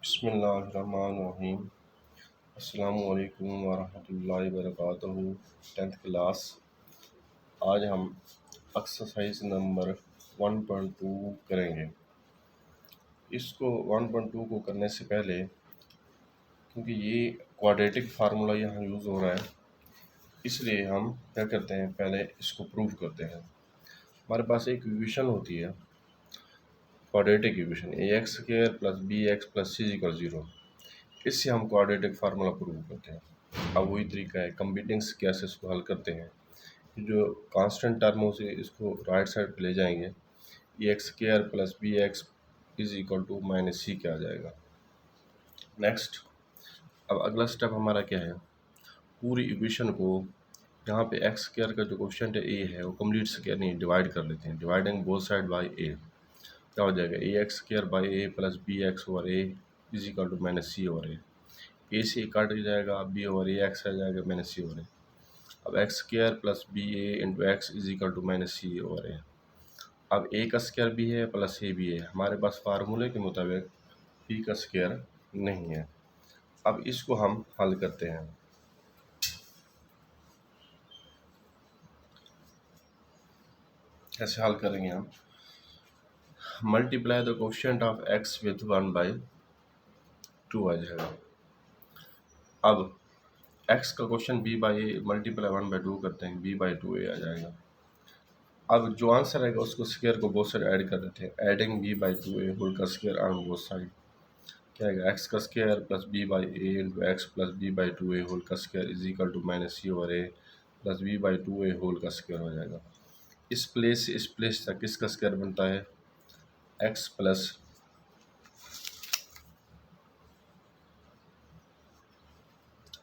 बिस्मिल्लाहिर्रहमानिर्रहीम। अस्सलामुअलैकुम वरहमतुल्लाहि वबरकातुहू। 10th class. आज हम एक्सरसाइज नंबर 1.2 करेंगे। इसको 1.2 को करने से पहले, क्योंकि ये क्वाड्रेटिक फार्मूला यहाँ यूज़ हो रहा है, इसलिए हम क्या करते हैं, पहले इसको प्रूव करते हैं। हमारे पास एक इक्वेशन होती है, quadratic equation, ax² + bx + c = 0। इससे हम क्वाड्रेटिक फार्मूला प्रूव करते हैं। अब वही तरीका है, कंप्यूटिंग कैसे इसको हल करते हैं। जो कांस्टेंट टर्मों से इसको राइट साइड पे ले जाएंगे, ax² + bx = -c क्या आ जाएगा। नेक्स्ट, अब अगला स्टेप हमारा क्या है, पूरी इक्वेशन को यहाँ पे x² का जो कोएफिशिएंट है a है, वो कंप्लीट स्क्वायर नहीं, डिवाइड कर लेते हैं। Dividing both side by a, क्या हो जाएगा, ax² / a + bx/a = -c/a। ए से कट जाएगा, b/ax आ जाएगा -c/a। अब x² + ba × x -c/a। अब a का स्क्वायर भी है प्लस a भी है, हमारे पास फार्मूले के मुताबिक b का स्क्वायर नहीं है। अब इसको हम हल करते हैं। कैसे हल करेंगे हम, multiply the coefficient of x with 1/2 आ जाएगा। अब x का क्वेश्चन b/a मल्टीप्लाई 1/2 करते हैं, b/2a आ जाएगा। अब जो आंसर आएगा उसको स्क्वायर को बोथ साइड ऐड कर देते हैं। एडिंग b/2a होल का स्क्वायर ऑन बोथ साइड, क्या आएगा, x का square plus b/a × x plus b/2a whole का square -c/a plus b/2a whole का स्क्वायर हो जाएगा। इस प्लेस से इस प्लेस तक किसका स्क्वायर बनता है, x प्लस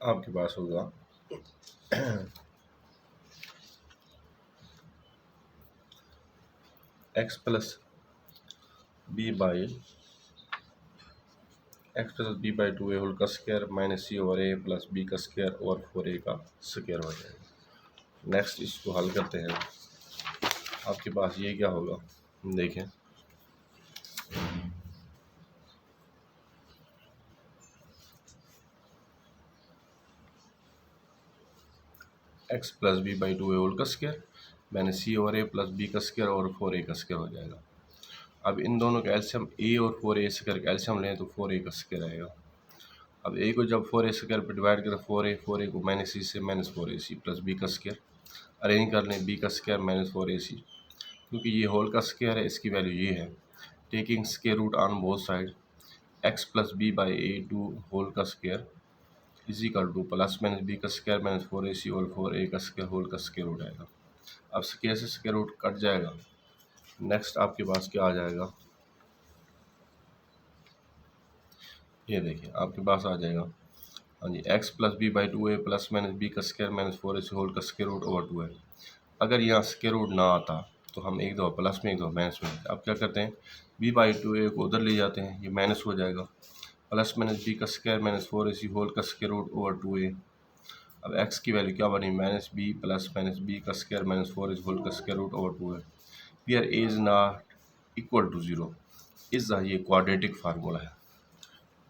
आपके पास होगा x प्लस b/2a होल का स्क्वायर -c/a प्लस b का स्क्वायर और 4a का स्क्वायर हो जाएगा। नेक्स्ट, इसको हल करते हैं। आपके पास ये क्या होगा, देखें, x प्लस b/2a होल का स्क्वायर -c/a प्लस b का स्क्वायर और 4a का स्क्वायर हो जाएगा। अब इन दोनों का एलसीएम a और 4a से करके एलसीएम लें तो 4a का स्क्वायर आएगा। अब a को जब 4a स्क्वायर पर डिवाइड करें, 4a को -c से -4ac प्लस b का स्क्वायर अरेंज कर लें, b का स्क्वायर -4ac, क्योंकि ये होल का स्क्वायर है, इसकी वैल्यू ये है। Taking square root on both side, x plus b/a2 whole का स्क्वायर = प्लस -b का स्क्वायर -4ac और 4a का स्क्वायर होल का स्क्वायर रूट आएगा। अब स्क्वायर से स्क्वायर रूट कट जाएगा। नेक्स्ट आपके पास क्या आ जाएगा, ये देखिए आपके पास आ जाएगा, हाँ जी, x plus b/2a plus -b का स्क्वायर -4ac होल का स्क्वायर रूट ओवर 2 है। अगर यहाँ स्क्वायर रूट ना आता तो हम एक दो प्लस में एक दो माइनस में, अब क्या करते हैं, b/2a को उधर ले जाते हैं, ये माइनस हो जाएगा, प्लस -b का स्क्वायर -4ac होल का स्क्वायर रूट ओवर 2a। अब x की वैल्यू क्या बनी, -b प्लस -b का स्क्वायर -4ac होल का स्क्वायर रूट ओवर 2 है। Where a is not equal to 0 इस ये क्वाड्रेटिक फार्मूला है।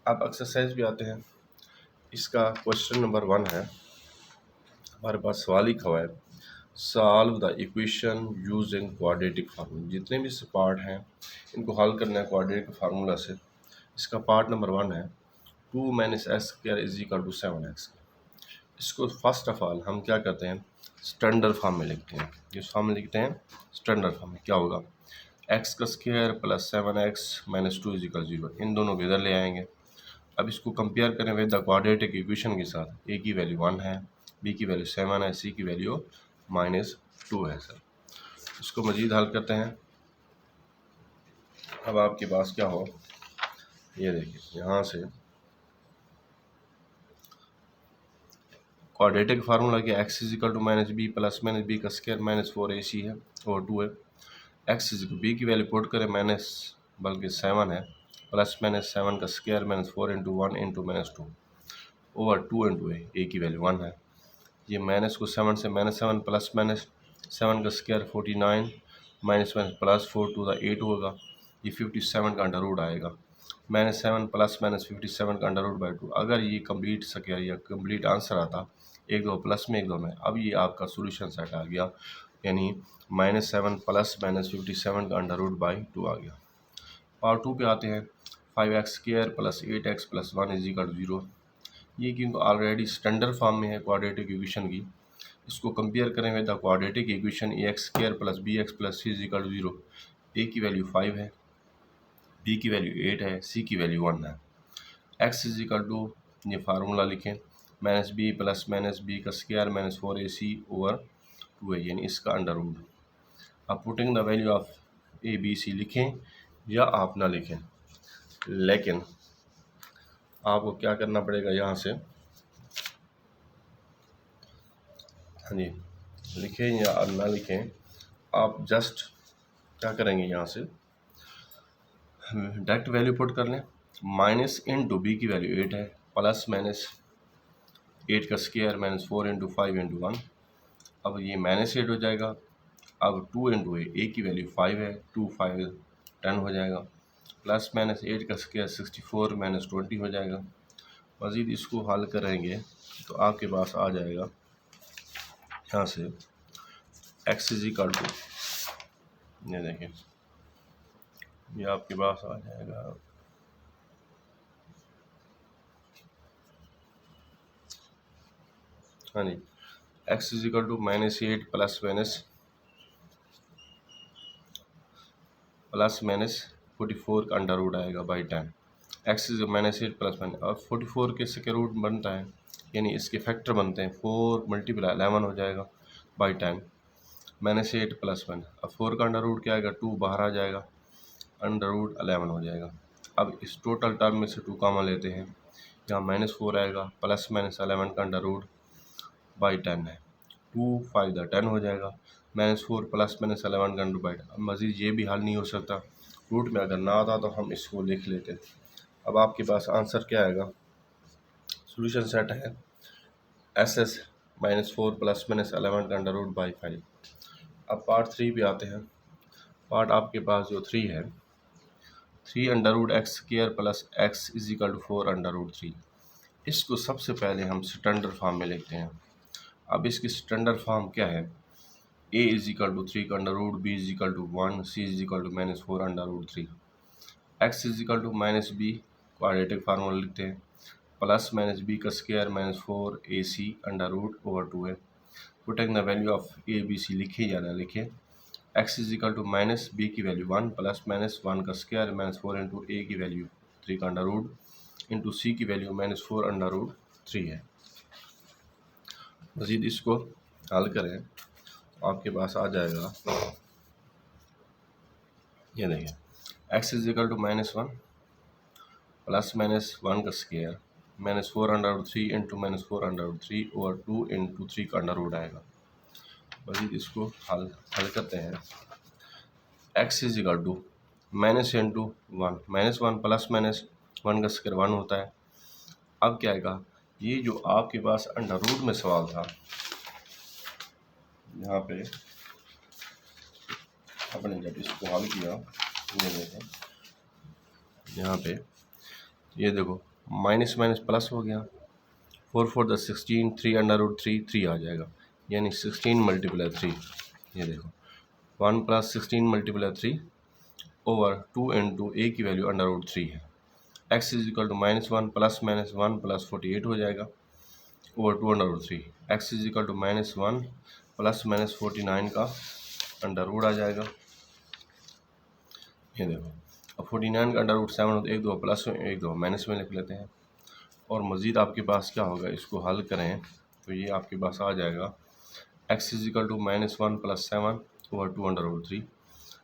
अब एक्सरसाइज भी आते हैं। इसका क्वेश्चन नंबर 1 है, हमारे पास सवाल लिखा हुआ है, solve the equation using quadratic formula. जितने भी पार्ट हैं इनको हल करना है क्वाड्रेटिक फार्मूला से। इसका पार्ट नंबर 1 है 2 - x² = 7x। इसको फर्स्ट ऑफ ऑल हम क्या करते हैं, स्टैंडर्ड फॉर्म में लिखते हैं। जिस फॉर्म में लिखते हैं स्टैंडर्ड फॉर्म में, क्या होगा, x का स्क्वायर प्लस 7x - 2 = 0। इन दोनों को इधर ले आएंगे। अब इसको कंपेयर करें विद द क्वाड्रेटिक इक्वेशन के साथ। a की वैल्यू 1 है, b की वैल्यू 7 है, c की वैल्यू -2 है सर। इसको मजीद हल करते हैं। अब आपके पास क्या हो, ये देखिए, यहाँ से क्वाड्रेटिक फार्मूला क्या, x = -b प्लस -b का स्क्वायर -4ac है और 2 है। x b की वैल्यू पुट करें, बल्कि 7 है, प्लस -7 का स्क्वायर -4 × 1 × -2 ओवर 2 × a की वैल्यू 1 है। ये माइनस को 7 से -7 प्लस -7 का स्क्वायर 49 -1 + 4 × 8 होगा, ये 57 का अंडर रूट आएगा। -7 प्लस -57 का अंडर रूट बाई 2। अगर ये कंप्लीट स्क्वायर या कंप्लीट आंसर आता एक दो प्लस में एक दो में, अब ये आपका सोल्यूशन सेट आ गया, यानी -7 प्लस -57 का अंडर रूट बाई 2 आ गया। पार्ट 2 पे आते हैं। 5x² plus 8x plus 1 is equal to 0। ये क्योंकि ऑलरेडी स्टैंडर्ड फॉर्म में है क्वाड्रेटिक इक्वेशन की, इसको कंपेयर करें with the quadratic equation ax² plus bx plus c is equal to 0। a की वैल्यू 5 है, b की वैल्यू 8 है, c की वैल्यू 1 है। x इज इक्वल टू, ये फार्मूला लिखें, -b प्लस -b का स्क्वायर -4ac ओवर 2 है, यानी इसका अंडर रूट। अब putting the value of a b c लिखें या आप ना लिखें, लेकिन आपको क्या करना पड़ेगा यहाँ से, हाँ जी, लिखें या ना लिखें, आप जस्ट क्या करेंगे, यहाँ से डायरेक्ट वैल्यू पुट कर लें। माइनस इंटू बी की वैल्यू 8 है, प्लस -8 का स्क्वायर -4 इंटू 5 इंटू 1। अब ये -8 हो जाएगा। अब 2 इंटू ए की वैल्यू 5 है, 2 5 10 हो जाएगा, प्लस -8 का स्क्वायर 64 -20 हो जाएगा। मज़ीद इसको हल करेंगे तो आपके पास आ जाएगा यहाँ से x इज इक्वल टू, ये देखें, ये आपके पास आ जाएगा हाँ जी, x is equal to -8 plus -44 का अंडर रूट आएगा बाई 10। x इज -8 प्लस और 44 के स्क्वायर रूट बनता है, यानी इसके फैक्टर बनते हैं, 4 मल्टीप्लाई 11 हो जाएगा बाई 10। -8 प्लस 1, अब 4 का अंडर रूट क्या आएगा, 2 बाहर आ जाएगा, अंडर रूट 11 हो जाएगा। अब इस टोटल टर्म में से 2 कॉमन लेते हैं, यहाँ -4 आएगा, प्लस -11 का अंडर रूट बाई 10 है, 2 5 10 हो जाएगा, -4 प्लस -11 का अंडर बाई 10। अब मज़ीद ये भी हल नहीं हो सकता, रूट में अगर ना आता तो हम इसको लिख लेते। अब आपके पास आंसर क्या आएगा, सोल्यूशन सेट है SS -4 प्लस -11 का अंडर रूट बाई 5। अब पार्ट 3 पे आते हैं। पार्ट आपके पास जो 3 है, 3 under root x² plus x is equal to 4 under root 3। इसको सबसे पहले हम स्टैंडर्ड फॉर्म में लिखते हैं। अब इसकी स्टैंडर्ड फॉर्म क्या है, a इज इक्वल टू 3 का under root, b is equal to 1, c is equal to -4 under root 3, x is equal to -b, quadratic formula लिखते हैं, प्लस -b का square -4ac under root over 2 है। Putting the value of a b c लिखे या ना लिखे, x is equal to -b की value 1 plus -1 का स्क्वायर -4 इंटू a की वैल्यू 3 का अंडर रूट इंटू c की वैल्यू -4 अंडर रूट 3 है। मज़ीद इसको हल करें तो आपके पास आ जाएगा, ये देखिए, x is equal to -1 plus -1 का square -4 under root 3 into -4 under root 3 over 2 into 3 का अंडर रूट आएगा। मज़ीद इसको हल करते हैं। x is equal to -1 into 1, -1 plus -1 का स्क्वायर 1 होता है। अब क्या आएगा, ये जो आपके पास अंडर रूट में सवाल था, यहाँ पे अपने जब इसको हल किया, ये देखें, यहाँ पे ये देखो, माइनस माइनस प्लस हो गया, 4 4 16, 3 अंडर रूट 3 आ जाएगा, यानी 16 मल्टीप्लाई 3, ये देखो 1 plus 16 multiply 3 over 2 into a की वैल्यू अंडर रूट 3 है। x is equal to -1 plus -1 plus 48 हो जाएगा over 2 under root 3। x is equal to -1 plus -49 का अंडर रूट आ जाएगा, ये देखो। अब 49 का अंडर रूट 7 होता है, 1 2 प्लस में 1 2 माइनस में लिख लेते हैं। और मज़ीद आपके पास क्या होगा, इसको हल करें तो ये आपके पास आ जाएगा x is equal to -1 plus 7 over 2 under root 3।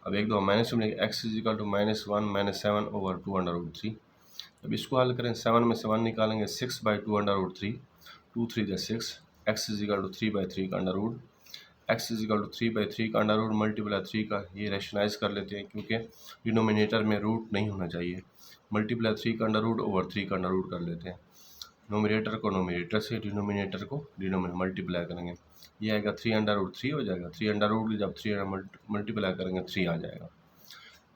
अब 1 2 माइनस में लिखें, x is equal to -1 -7 over 2 under root 3। अब इसको हल करें, 7 में से 1 निकालेंगे, 6 by 2 under root 3, 2 3 6, x is equal to 3 by 3 का under root, x is equal to 3 by 3 का अंडर रूट मल्टीप्लाई 3 का, ये रेशनाइज कर लेते हैं क्योंकि डिनोमिनेटर में रूट नहीं होना चाहिए, मल्टीप्लाई 3 का अंडर रूट ओवर 3 का अंडर रूट कर लेते हैं। नोमिनेटर को नोमिनेटर से, डिनोमिनेटर को डिनोमिनेटर मल्टीप्लाई करेंगे, ये आएगा 3 अंडर रूट 3 हो जाएगा, 3 अंडर रूट जब 3 मल्टीप्लाई करेंगे 3 आ जाएगा।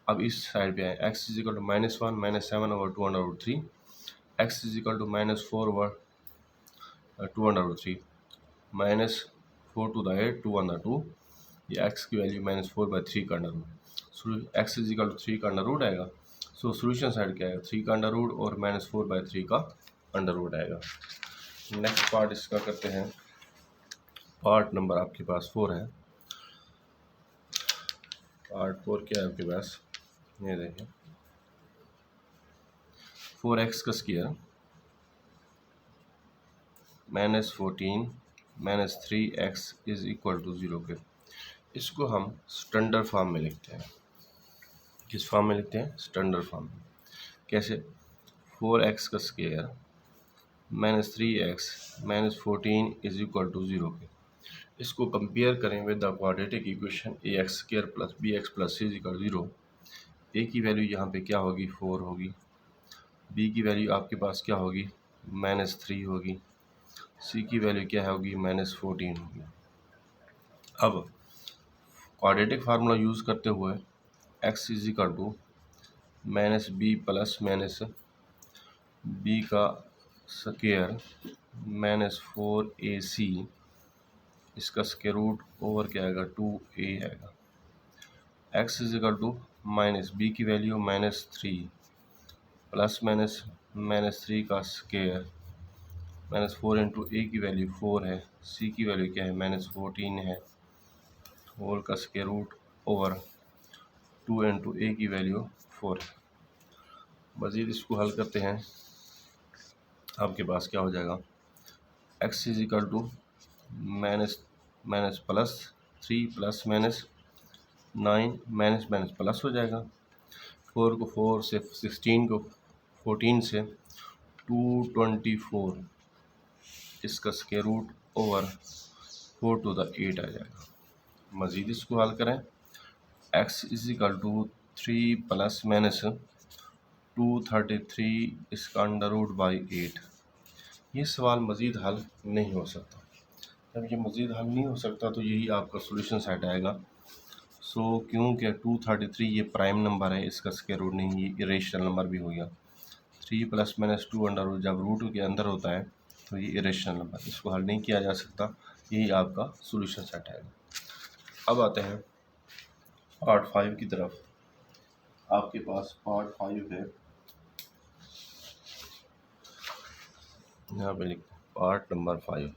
अब इस साइड पे आए, x is equal to -1 -7/2√3, x is equal to -4 over 2√3, -4 to the 8 2 under 2, ये x की वैल्यू -4/3 का under root, x is equal to 3 का अंडर रूट आएगा। सो सोल्यूशन साइड क्या आएगा, 3 का अंडर रूट और -4/3 का अंडर रूट आएगा। नेक्स्ट पार्ट इसका करते हैं, पार्ट नंबर आपके पास 4 है। पार्ट 4 क्या है आपके पास, ये देखिए, 4x का square -14 -3x is equal to 0 के, इसको हम स्टैंडर्ड फॉर्म में लिखते हैं। किस फॉर्म में लिखते हैं, स्टैंडर्ड फॉर्म में। कैसे, 4x का square -3x -14 is equal to 0 के, इसको कंपेयर करें with the quadratic equation ax² + bx + c = 0। a की वैल्यू यहाँ पे क्या होगी, 4 होगी, b की वैल्यू आपके पास क्या होगी, -3 होगी, c की वैल्यू क्या होगी, -14 होगी। अब क्वाड्रेटिक फार्मूला यूज़ करते हुए x is equal to -b + -b का स्क्वायर -4ac, इसका स्क्वायर रूट ओवर क्या आएगा, 2a आएगा। x is equal to -b की वैल्यू -3 ± -3 का स्क्वायर -4 इंटू a की वैल्यू 4 है, c की वैल्यू क्या है, -14 है, होल का square root over 2 into a की वैल्यू 4 है। मज़ीद इसको हल करते हैं, आपके पास क्या हो जाएगा, x is equal to -3 ± -9 plus हो जाएगा, 4 को 4 से 16 को 14 से 224, इसका square root over 4 to the 8 आ जाएगा। मज़ीद इसको हल करें, x इज इक्वल टू 3 ± 233, इसका अंडर रूट बाई 8। ये सवाल मज़ीद हल नहीं हो सकता। जब ये मज़ीद हल नहीं हो सकता तो यही आपका सोल्यूशन सेट आएगा। सो क्योंकि 233 ये प्राइम नंबर है, इसका स्क्वायर रूट नहीं, ये इरेशनल नंबर भी हो गया। 3 ± 2 अंडर रूट जब रूट के अंदर होता है तो ये इरेशनल नंबर, इसको हल नहीं किया जा सकता, यही आपका सोल्यूशन सेट आएगा। अब आते हैं पार्ट 5 की तरफ। आपके पास पार्ट 5 है, यहाँ पे लिखते हैं पार्ट नंबर 5।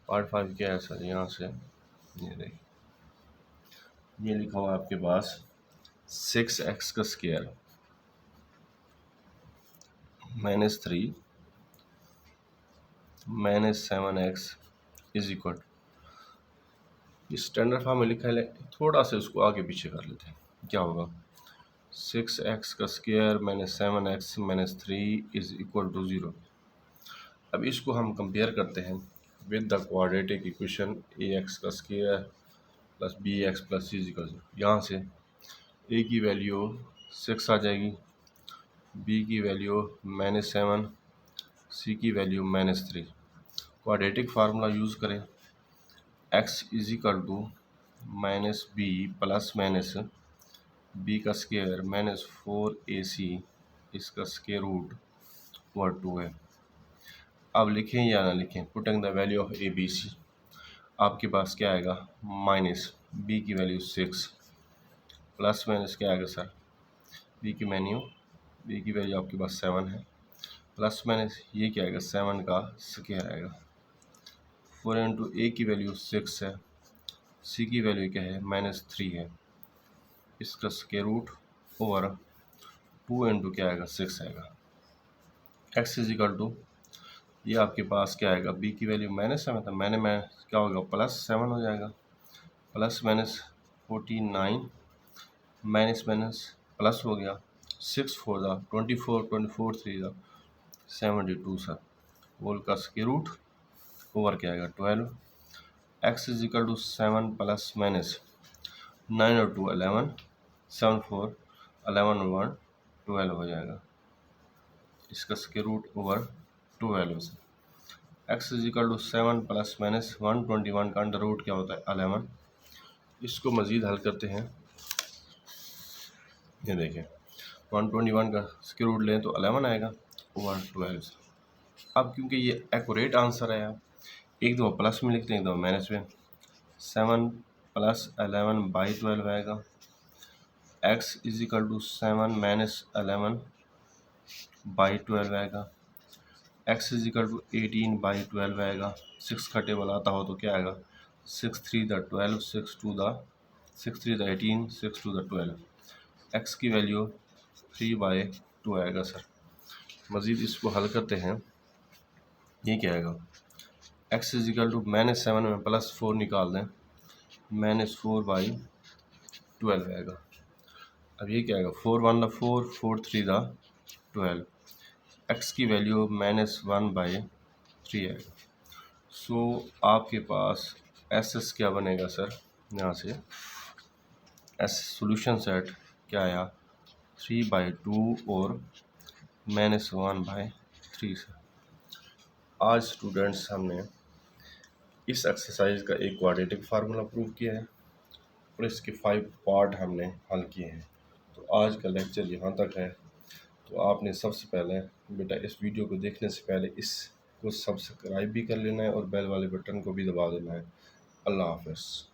पार्ट 5 क्या है सर, यहाँ से ये देखिए, ये लिखा हुआ आपके पास 6x का square -3 -7x is equal, standard form में लिखा है, थोड़ा सा उसको आगे पीछे कर लेते हैं, क्या होगा, 6x का square -7x -3 is equal to 0। अब इसको हम कंपेयर करते हैं with the quadratic equation ax का स्क्वायर + bx + c = 0। यहाँ से a की वैल्यू 6 आ जाएगी, b की वैल्यू -7, c की वैल्यू -3। क्वाड्रेटिक फार्मूला यूज़ करें, x is equal to -b ± b का स्क्वायर -4ac, इसका स्क्वायर रूट ओवर 2 है। अब लिखें या ना लिखें, putting the value of a b c, आपके पास क्या आएगा, -b की वैल्यू 6 ± क्या आएगा सर, b की वैल्यू आपके पास 7 है, ± ये क्या आएगा, 7 का स्क्वायर आएगा, 4 इंटू a की वैल्यू 6 है, c की वैल्यू क्या है, -3 है, इसका स्क्वायर रूट ओवर 2 इंटू क्या आएगा, 6 आएगा। x इज इक्वल टू, ये आपके पास क्या आएगा, b की वैल्यू -7 था, मैंने क्या होगा, +7 हो जाएगा, ±49 माइनस प्लस हो गया, 6 4 दा 24 24 3 दा 72 सर, होल का स्क्वायर रूट ओवर क्या आएगा, 12। x इज इक्वल टू 7 ± 9 और 2 11, 7 4 11 1 12 हो जाएगा, इसका स्क्वायर रूट ओवर 12 से। x इज इक्वल टू 7 ± 121 का अंडर रूट क्या होता है, 11। इसको मज़ीद हल करते हैं, ये देखें 121 का स्क्वायर रूट लें तो 11 आएगा ओवर 12। अब क्योंकि ये एक्यूरेट आंसर है, एक दफ़ा प्लस में लिखते हैं एक दफ़ा माइनस में। 7 + 11/12 आएगा। x = 7 - 11/12 आएगा। x = 18/12 आएगा। 6 का टेबल आता हो तो क्या आएगा? 6 3 द 12, 6 3 द 18, 6 2 द 12। x की वैल्यू 3/2 आएगा सर। मज़ीद इसको हल करते हैं। ये क्या आएगा? x = -7 में +4 निकाल दें, -4/12 आएगा। अब ये क्या आएगा? 4 1 द 4, 4 3 द 12। x की वैल्यू -1/3 आएगा। सो आपके पास एस क्या बनेगा सर? यहाँ से एस सोल्यूशन सेट क्या आया? 3/2 और -1/3 से। आज स्टूडेंट्स हमने इस एक्सरसाइज का एक क्वाड्रेटिक फार्मूला प्रूव किया है और इसके 5 पार्ट हमने हल किए हैं। तो आज का लेक्चर यहाँ तक है। तो आपने सबसे पहले बेटा इस वीडियो को देखने से पहले इसको सब्सक्राइब भी कर लेना है और बेल वाले बटन को भी दबा देना है। अल्लाह हाफ़िज़।